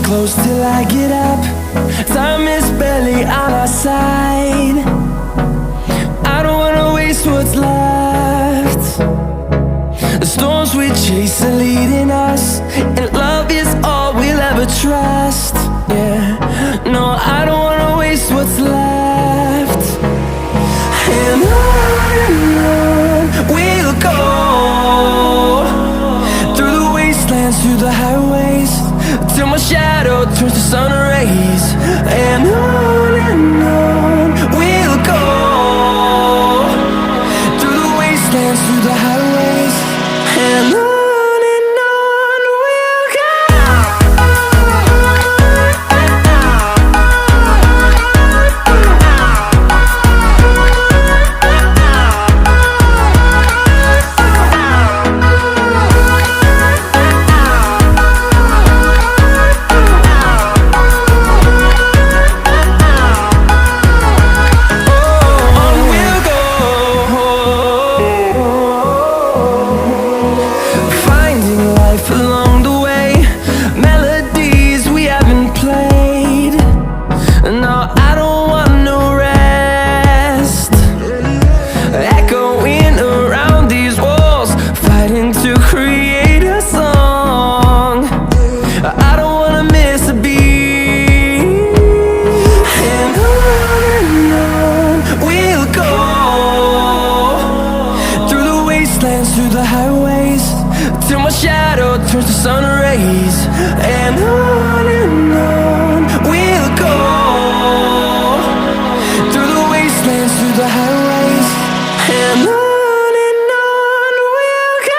close till I get up. Time is barely on our side. I don't wanna waste what's left. The storms we chase are leading us, and love is all we'll ever trust. Yeah, no, I don't wanna waste what's left. And on we'll go, through the wastelands, through the highways, till my shadow turns to sun rays. And on we'll go, through the wastelands, through the highways, and on we'll go. Along the way, melodies we haven't played. No, I don't want no rest. Echoing around these walls, fighting to create a song. I don't wanna miss a beat. And on we'll go, through the wastelands, through the highways, till my shadow turns to sun rays. And on we'll go, through the wastelands, through the highways, and on we'll go.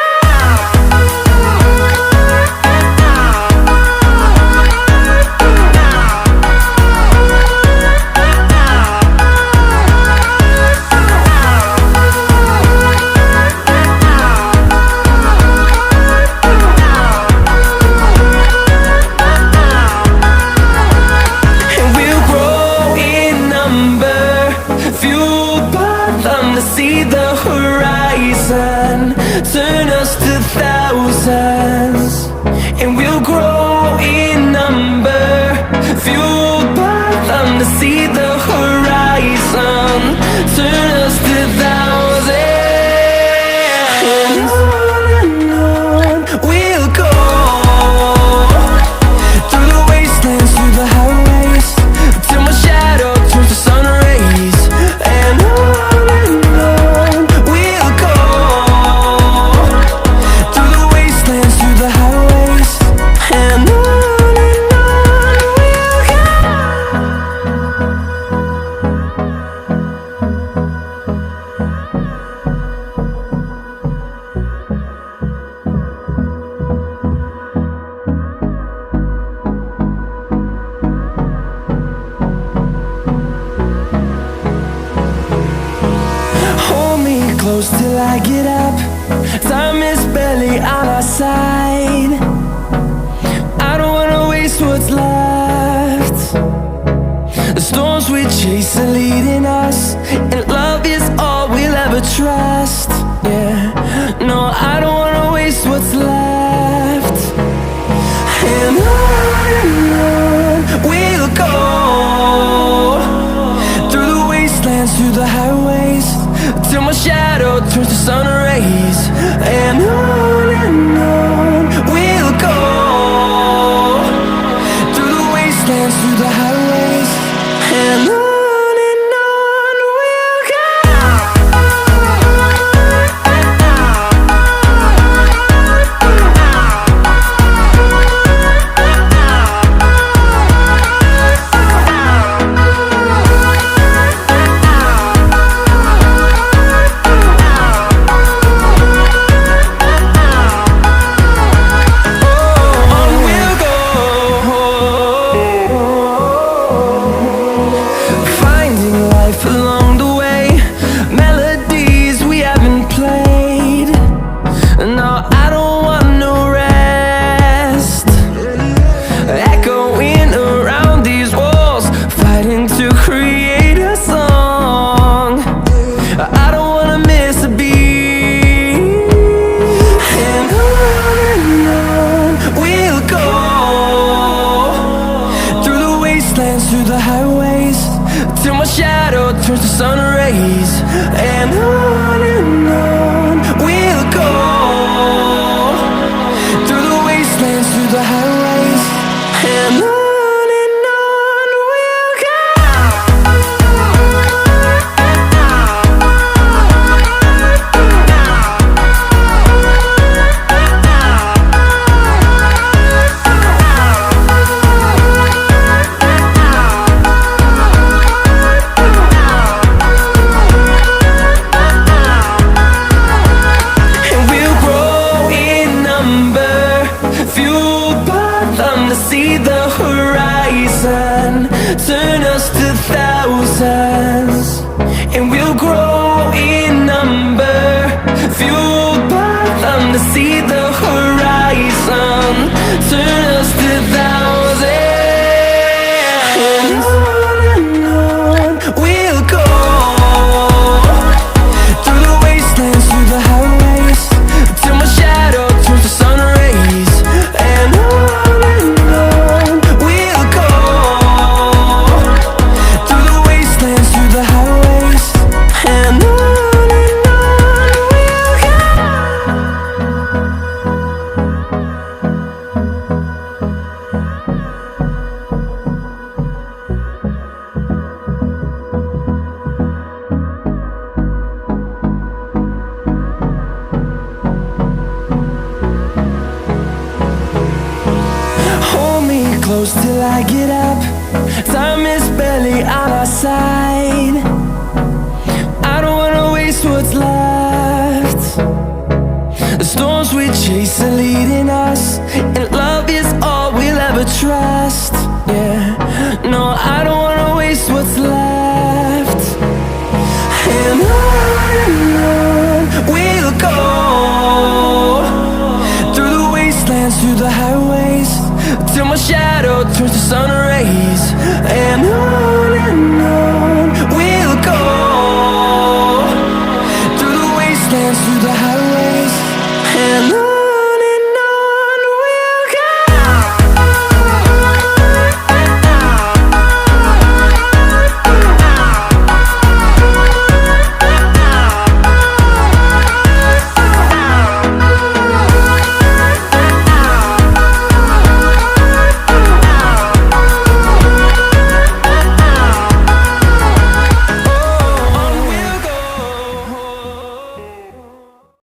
See the horizon, turn us to thousands, and we'll grow in number, fueled by them. To see the horizon, turn us to thousands, and on we'll go, through the wastelands, through the highways, till my shadow turns to sun rays. And close till I get up. Time is barely on our side. I don't wanna waste what's left. The storms we chase are leading us, and love is all we'll ever trust. Yeah, no, I don't wanna waste what's left. And on we'll go, through the wastelands, through the highways, till my shadow turns to sun rays. And on we'll go, through the wastelands, through the highways, and on we'll go. we'll go, till my shadow turns to sun rays. And on we'll go, through the wastelands, through the highways. And on we'll go. See the horizon, turn us to thousands, and we'll grow in number, fueled by them to see the horizon, turn us to thousands. And on we'll go, through the wastelands, through the highways, till my shadow turns to sun rays. And close till I get up. Time is barely on our side.